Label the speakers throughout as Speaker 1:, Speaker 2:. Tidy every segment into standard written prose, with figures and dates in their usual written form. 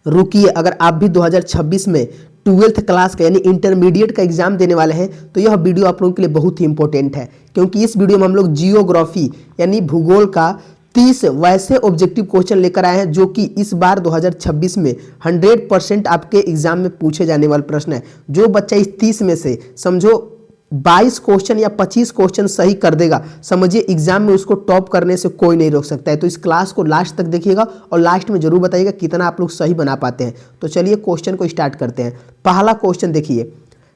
Speaker 1: रुकिए, अगर आप भी 2026 में 12th क्लास का यानी इंटरमीडिएट का एग्जाम देने वाले हैं तो यह वीडियो आप लोगों के लिए बहुत ही इंपॉर्टेंट है, क्योंकि इस वीडियो में हम लोग जियोग्राफी यानी भूगोल का 30 वैसे ऑब्जेक्टिव क्वेश्चन लेकर आए हैं जो कि इस बार 2026 में 100% आपके एग्जाम में पूछे जाने वाले प्रश्न है। जो बच्चा इस 30 में से समझो 22 क्वेश्चन या 25 क्वेश्चन सही कर देगा, समझिए एग्जाम में उसको टॉप करने से कोई नहीं रोक सकता है। तो इस क्लास को लास्ट तक देखिएगा और लास्ट में जरूर बताइएगा कितना आप लोग सही बना पाते हैं। तो चलिए क्वेश्चन को स्टार्ट करते हैं। पहला क्वेश्चन देखिए,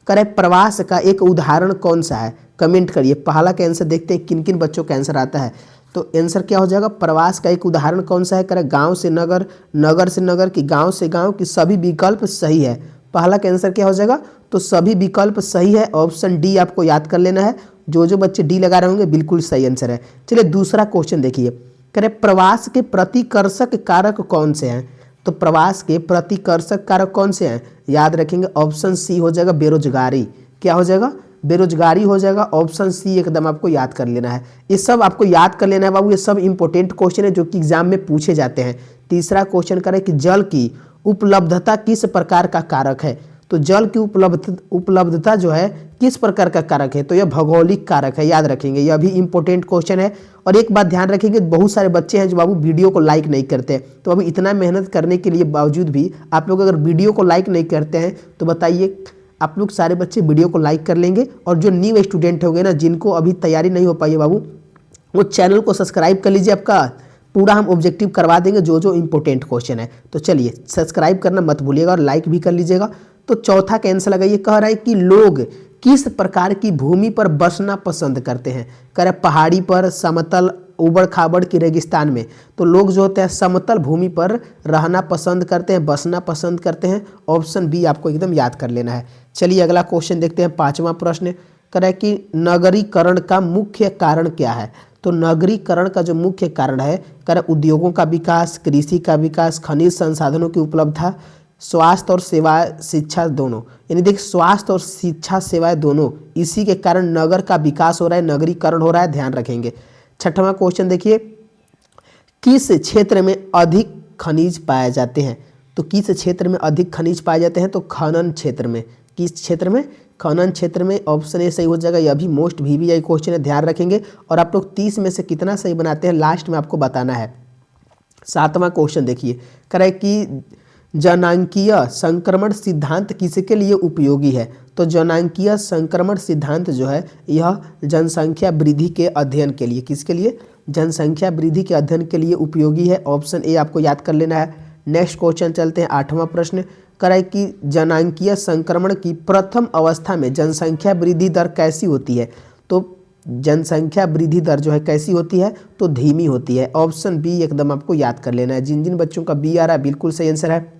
Speaker 1: करे प्रवास का एक उदाहरण कौन सा है, कमेंट करिए। पहला का आंसर देखते हैं किन किन बच्चों का आंसर आता है। तो आंसर क्या हो जाएगा, प्रवास का एक उदाहरण कौन सा है, करे गांव से नगर, नगर से नगर की गांव से गांव की, सभी विकल्प सही है। पहला का आंसर क्या हो जाएगा, तो सभी विकल्प सही है। ऑप्शन डी आपको याद कर लेना है। जो बच्चे डी लगा रहे होंगे बिल्कुल सही आंसर है। चलिए दूसरा क्वेश्चन देखिए, करे प्रवास के प्रतिकर्षक कारक कौन से हैं। तो प्रवास के प्रतिकर्षक कारक कौन से हैं, याद रखेंगे ऑप्शन सी हो जाएगा बेरोजगारी। क्या हो जाएगा, बेरोजगारी हो जाएगा। ऑप्शन सी एकदम आपको याद कर लेना है। ये सब आपको याद कर लेना है बाबू, ये सब इंपॉर्टेंट क्वेश्चन है जो कि एग्जाम में पूछे जाते हैं। तीसरा क्वेश्चन करें कि जल की उपलब्धता किस प्रकार का कारक है। तो जल की उपलब्धता जो है किस प्रकार का कारक है, तो यह भौगोलिक कारक है, याद रखेंगे। यह भी इंपॉर्टेंट क्वेश्चन है। और एक बात ध्यान रखेंगे, बहुत सारे बच्चे हैं जो बाबू वीडियो को लाइक नहीं करते। तो अभी इतना मेहनत करने के लिए बावजूद भी आप लोग अगर वीडियो को लाइक नहीं करते हैं तो बताइए आप लोग सारे बच्चे वीडियो को लाइक कर लेंगे। और जो न्यू स्टूडेंट होंगे ना, जिनको अभी तैयारी नहीं हो पाई है बाबू, वो चैनल को सब्सक्राइब कर लीजिए। आपका पूरा हम ऑब्जेक्टिव करवा देंगे जो इंपॉर्टेंट क्वेश्चन है। तो चलिए सब्सक्राइब करना मत भूलिएगा और लाइक भी कर लीजिएगा। तो चौथा का आंसर लगाइए, कह रहा है कि लोग किस प्रकार की भूमि पर बसना पसंद करते हैं। कह रहे पहाड़ी पर, समतल, उबड़ खाबड़ की रेगिस्तान में। तो लोग जो होते हैं समतल भूमि पर रहना पसंद करते हैं, बसना पसंद करते हैं। ऑप्शन बी आपको एकदम याद कर लेना है। चलिए अगला क्वेश्चन देखते हैं। पांचवा प्रश्न कह रहा है कि नगरीकरण का मुख्य कारण क्या है। तो नगरीकरण का जो मुख्य कारण है, कह रहा है उद्योगों का विकास, कृषि का विकास, खनिज संसाधनों की उपलब्धता, स्वास्थ्य और सेवाएं, शिक्षा दोनों। यानी देखिए स्वास्थ्य और शिक्षा सेवाएं दोनों, इसी के कारण नगर का विकास हो रहा है, नगरीकरण हो रहा है, ध्यान रखेंगे। छठवां क्वेश्चन देखिए, किस क्षेत्र में अधिक खनिज पाए जाते हैं। तो किस क्षेत्र में अधिक खनिज पाए जाते हैं, तो खनन क्षेत्र में। किस क्षेत्र में, खनन क्षेत्र में। ऑप्शन ए सही हो जाएगा। यह भी मोस्ट VVI क्वेश्चन है, ध्यान रखेंगे। और आप लोग 30 में से कितना सही बनाते हैं लास्ट में आपको बताना है। सातवां क्वेश्चन देखिए, कह रहा है कि जनांकीय संक्रमण सिद्धांत किसके लिए उपयोगी है। तो जनांकीय संक्रमण सिद्धांत जो है यह जनसंख्या वृद्धि के अध्ययन के लिए, किसके लिए, जनसंख्या वृद्धि के अध्ययन के लिए उपयोगी है। ऑप्शन ए आपको याद कर लेना है। नेक्स्ट क्वेश्चन चलते हैं। आठवां प्रश्न कराए कि जनांकीय संक्रमण की प्रथम अवस्था में जनसंख्या वृद्धि दर कैसी होती है। तो जनसंख्या वृद्धि दर जो है कैसी होती है, तो धीमी होती है। ऑप्शन बी एकदम आपको याद कर लेना है। जिन जिन बच्चों का बी आ रहा है बिल्कुल सही आंसर है।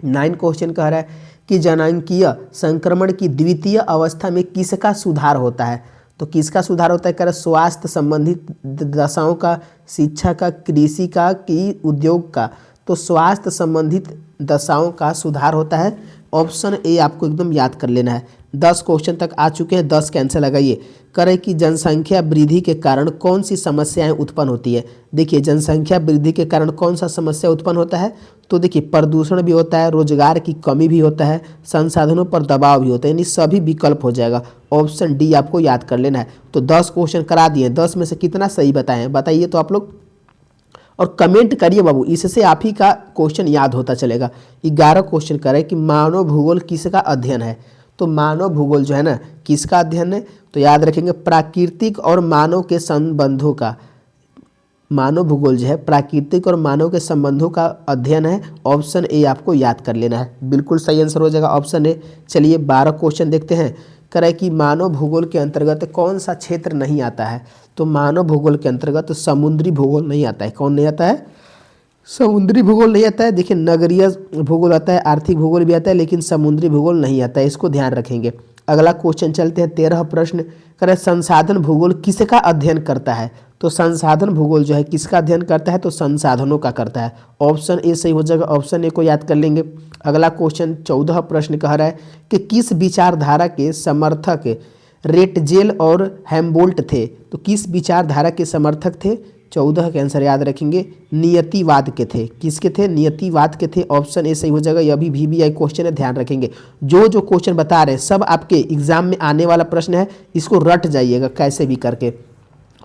Speaker 1: 9 क्वेश्चन कह रहा है कि जनांकीय संक्रमण की द्वितीय अवस्था में किसका सुधार होता है। तो किसका सुधार होता है, कह रहा है स्वास्थ्य संबंधित दशाओं का, शिक्षा का, कृषि का कि उद्योग का। तो स्वास्थ्य संबंधित दशाओं का सुधार होता है। ऑप्शन ए आपको एकदम याद कर लेना है। 10 क्वेश्चन तक आ चुके हैं, 10 कैंसिल लगाइए। करें कि जनसंख्या वृद्धि के कारण कौन सी समस्याएं उत्पन्न होती है। देखिए जनसंख्या वृद्धि के कारण कौन सा समस्या उत्पन्न होता है, तो देखिए प्रदूषण भी होता है, रोजगार की कमी भी होता है, संसाधनों पर दबाव भी होता है, यानी सभी विकल्प हो जाएगा। ऑप्शन डी आपको याद कर लेना है। तो 10 क्वेश्चन करा दिए, 10 में से कितना सही बताएं बताइए तो आप लोग, और कमेंट करिए बाबू, इससे आप ही का क्वेश्चन याद होता चलेगा। 11 क्वेश्चन करें कि मानव भूगोल किसका अध्ययन है। तो मानव भूगोल जो है ना किसका अध्ययन है, तो याद रखेंगे प्राकृतिक और मानव के संबंधों का। मानव भूगोल जो है प्राकृतिक और मानव के संबंधों का अध्ययन है। ऑप्शन ए आपको याद कर लेना है, बिल्कुल सही आंसर हो जाएगा ऑप्शन ए। चलिए 12 क्वेश्चन देखते हैं। करें कि मानव भूगोल के अंतर्गत कौन सा क्षेत्र नहीं आता है। तो मानव भूगोल के अंतर्गत समुद्री भूगोल नहीं आता है। कौन नहीं आता है, समुद्री भूगोल नहीं आता है। देखिए नगरीय भूगोल आता है, आर्थिक भूगोल भी आता है, लेकिन समुद्री भूगोल नहीं आता है, इसको ध्यान रखेंगे। अगला क्वेश्चन चलते हैं। 13 प्रश्न करें संसाधन भूगोल किसका अध्ययन करता है। तो संसाधन भूगोल जो है किसका अध्ययन करता है, तो संसाधनों का करता है। ऑप्शन ए सही हो जाएगा, ऑप्शन ए को याद कर लेंगे। अगला क्वेश्चन 14 प्रश्न कह रहा है कि किस विचारधारा के समर्थक रेटजेल और हेम्बोल्ट थे। तो किस विचारधारा के समर्थक थे, 14 के आंसर याद रखेंगे नियतिवाद के थे। किसके थे? नियतिवाद के थे। ऑप्शन ए सही हो जाएगा। यह भी VBI क्वेश्चन है, ध्यान रखेंगे। जो जो क्वेश्चन बता रहे हैं सब आपके एग्जाम में आने वाला प्रश्न है, इसको रट जाइएगा कैसे भी करके।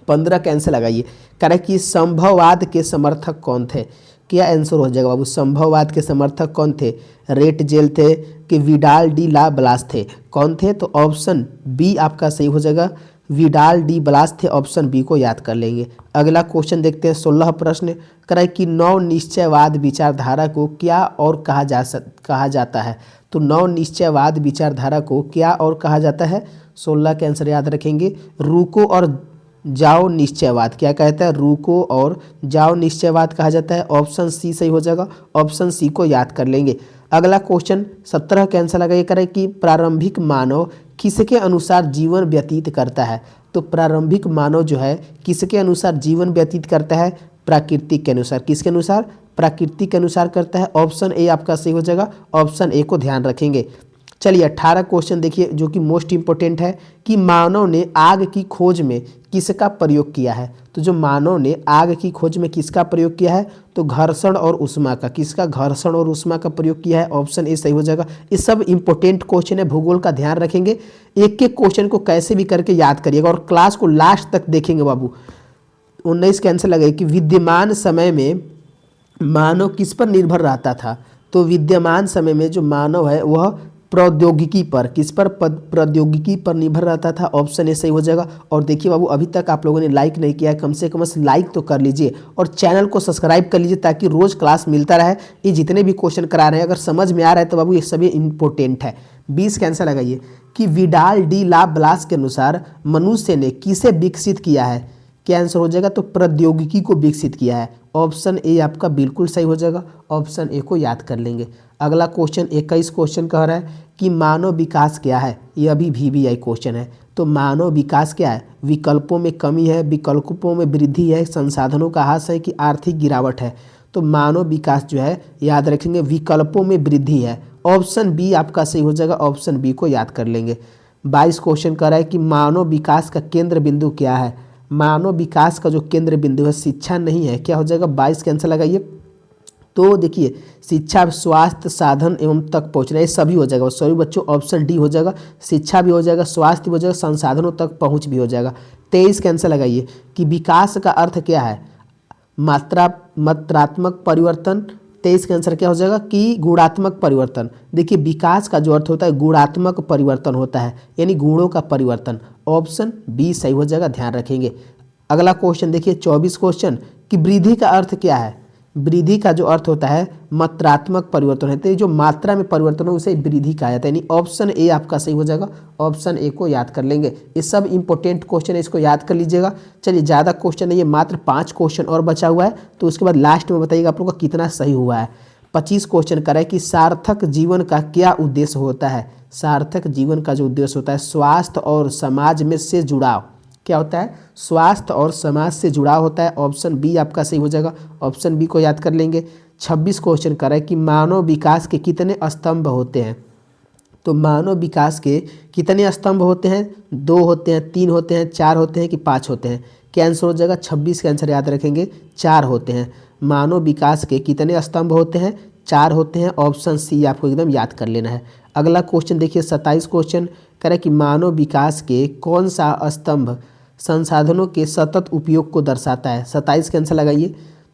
Speaker 1: 15 का आंसर लगाइए। कह रहा है कि संभववाद के समर्थक कौन थे? क्या आंसर हो जाएगा बाबू? संभववाद के समर्थक कौन थे? रेट जेल थे कि विडाल डी ला ब्लास थे? कौन थे? तो ऑप्शन बी आपका सही हो जाएगा, विडाल डी ब्लास थे। ऑप्शन बी को याद कर लेंगे। अगला क्वेश्चन देखते हैं, 16 प्रश्न। कराए कि नव निश्चयवाद विचारधारा को क्या और कहा जाता है? तो नव निश्चयवाद विचारधारा को क्या और कहा जाता है? 16 के आंसर याद रखेंगे, रुको और जाओ निश्चयवाद। क्या कहता है? रुको और जाओ निश्चयवाद कहा जाता है। ऑप्शन सी सही हो जाएगा। ऑप्शन सी को याद कर लेंगे। अगला क्वेश्चन 17 के आंसर लगाइए। करें कि प्रारंभिक मानव किसके अनुसार जीवन व्यतीत करता है? तो प्रारंभिक मानव जो है किसके अनुसार जीवन व्यतीत करता है? प्रकृति के अनुसार। किसके अनुसार? प्रकृति के अनुसार करता है। ऑप्शन ए आपका सही हो जाएगा। ऑप्शन ए को ध्यान रखेंगे। चलिए 18 क्वेश्चन देखिए जो कि मोस्ट इंपोर्टेंट है कि मानव ने आग की खोज में किसका प्रयोग किया है? तो जो मानव ने आग की खोज में किसका प्रयोग किया है? तो घर्षण और उष्मा का। किसका? घर्षण और उष्मा का प्रयोग किया है। ऑप्शन ए सही हो जाएगा। ये सब इंपॉर्टेंट क्वेश्चन है, भूगोल का ध्यान रखेंगे। एक एक क्वेश्चन को कैसे भी करके याद करिएगा और क्लास को लास्ट तक देखेंगे बाबू। 19 के आंसर लगे कि विद्यमान समय में मानव किस पर निर्भर रहता था? तो विद्यमान समय में जो मानव है वह प्रौद्योगिकी पर, किस पर? प्रौद्योगिकी पर निर्भर रहता था। ऑप्शन ए सही हो जाएगा। और देखिए बाबू अभी तक आप लोगों ने लाइक नहीं किया है, कम से कम लाइक तो कर लीजिए और चैनल को सब्सक्राइब कर लीजिए ताकि रोज क्लास मिलता रहे। ये जितने भी क्वेश्चन करा रहे हैं अगर समझ में आ रहा है तो बाबू ये सभी इंपॉर्टेंट है। 20 का आंसर लगाइए कि विडाल डी ला ब्लास के अनुसार मनुष्य ने किसे विकसित किया है? क्या आंसर हो जाएगा? तो प्रौद्योगिकी को विकसित किया है। ऑप्शन ए आपका बिल्कुल सही हो जाएगा। ऑप्शन ए को याद कर लेंगे। अगला क्वेश्चन 21 क्वेश्चन कह रहा है कि मानव विकास क्या है? यह भी VBI क्वेश्चन है। तो मानव विकास क्या है? विकल्पों में कमी है, विकल्पों में वृद्धि है, संसाधनों का ह्रास है कि आर्थिक गिरावट है? तो मानव विकास जो है याद रखेंगे विकल्पों में वृद्धि है। ऑप्शन बी आपका सही हो जाएगा। ऑप्शन बी को याद कर लेंगे। 22 क्वेश्चन कह रहा है कि मानव विकास का केंद्र बिंदु क्या है? मानव विकास का जो केंद्र बिंदु है शिक्षा नहीं है। क्या हो जाएगा? 22 के आंसर लगाइए। तो देखिए शिक्षा, स्वास्थ्य, साधन एवं तक पहुंचना, ये सभी हो जाएगा। सॉरी बच्चों, ऑप्शन डी हो जाएगा। शिक्षा भी हो जाएगा, स्वास्थ्य भी हो जाएगा, संसाधनों तक पहुंच भी हो जाएगा। 23 के आंसर लगाइए कि विकास का अर्थ क्या है? मात्रात्मक परिवर्तन। 23 का आंसर क्या हो जाएगा कि गुणात्मक परिवर्तन। देखिए विकास का जो अर्थ होता है गुणात्मक परिवर्तन होता है, यानी गुणों का परिवर्तन। ऑप्शन बी सही हो जाएगा, ध्यान रखेंगे। अगला क्वेश्चन देखिए 24 क्वेश्चन कि वृद्धि का अर्थ क्या है? वृद्धि का जो अर्थ होता है मात्रात्मक परिवर्तन है, तो जो मात्रा में परिवर्तन हो उसे वृद्धि कहा जाता है। यानी ऑप्शन ए आपका सही हो जाएगा। ऑप्शन ए को याद कर लेंगे। ये सब इंपॉर्टेंट क्वेश्चन है, इसको याद कर लीजिएगा। चलिए ज़्यादा क्वेश्चन नहीं है, मात्र 5 क्वेश्चन और बचा हुआ है, तो उसके बाद लास्ट में बताइएगा आप लोग का कितना सही हुआ है। 25 क्वेश्चन करें कि सार्थक जीवन का क्या उद्देश्य होता है? सार्थक जीवन का जो उद्देश्य होता है स्वास्थ्य और समाज में से जुड़ाव। क्या होता है? स्वास्थ्य और समाज से जुड़ाव होता है। ऑप्शन बी आपका सही हो जाएगा। ऑप्शन बी को याद कर लेंगे। 26 क्वेश्चन करें कि मानव विकास के कितने स्तंभ होते हैं? तो मानव विकास के कितने स्तंभ होते हैं? 2 होते हैं, 3 होते हैं, 4 होते हैं कि 5 होते हैं? क्या आंसर हो जाएगा? 26 का आंसर याद रखेंगे 4 होते हैं। मानव विकास के कितने स्तंभ होते हैं? 4 होते हैं। ऑप्शन सी आपको एकदम याद कर लेना है। अगला क्वेश्चन देखिए 27 क्वेश्चन करें कि मानव विकास के कौन सा स्तंभ संसाधनों के सतत उपयोग को दर्शाता है? 27 के आंसर लगाइए।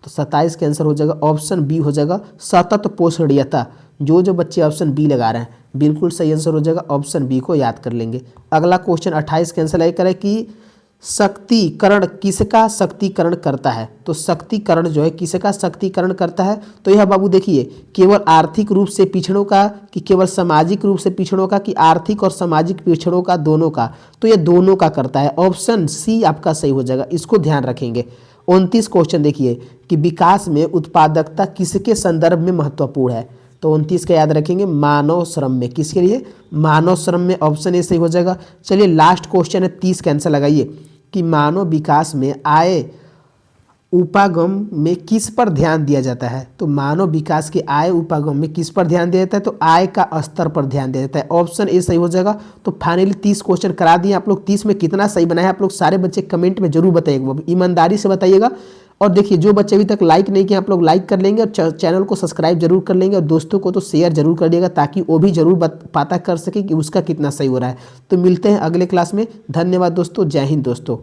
Speaker 1: तो 27 के आंसर हो जाएगा ऑप्शन बी हो जाएगा, सतत पोषणीयता। जो बच्चे ऑप्शन बी लगा रहे हैं बिल्कुल सही आंसर हो जाएगा। ऑप्शन बी को याद कर लेंगे। अगला क्वेश्चन 28 के आंसर करें कि शक्तिकरण किसका शक्तिकरण करता है? तो शक्तिकरण जो है किसका शक्तिकरण करता है? तो यह बाबू देखिए केवल आर्थिक रूप से पिछड़ों का कि केवल सामाजिक रूप से पिछड़ों का कि आर्थिक और सामाजिक पिछड़ों का, दोनों का? तो यह दोनों का करता है। ऑप्शन सी आपका सही हो जाएगा, इसको ध्यान रखेंगे। 29 क्वेश्चन देखिए कि विकास में उत्पादकता किसके संदर्भ में महत्वपूर्ण है? तो 29 का याद रखेंगे मानव श्रम में। किसके लिए? मानव श्रम में। ऑप्शन ए सही हो जाएगा। चलिए लास्ट क्वेश्चन है 30 का आंसर लगाइए कि मानव विकास में आय उपागम में किस पर ध्यान दिया जाता है? तो मानव विकास के आय उपागम में किस पर ध्यान दिया जाता है? तो आय का स्तर पर ध्यान दिया जाता है। ऑप्शन ए सही हो जाएगा। तो फाइनली 30 क्वेश्चन करा दिए आप लोग। 30 में कितना सही बनाया आप लोग सारे बच्चे कमेंट में जरूर बताइएगा, ईमानदारी से बताइएगा। और देखिए जो बच्चे अभी तक लाइक नहीं किए आप लोग लाइक कर लेंगे और चैनल को सब्सक्राइब जरूर कर लेंगे और दोस्तों को तो शेयर जरूर कर दिएगा ताकि वो भी जरूर पता कर सके कि उसका कितना सही हो रहा है। तो मिलते हैं अगले क्लास में। धन्यवाद दोस्तों। जय हिंद दोस्तों।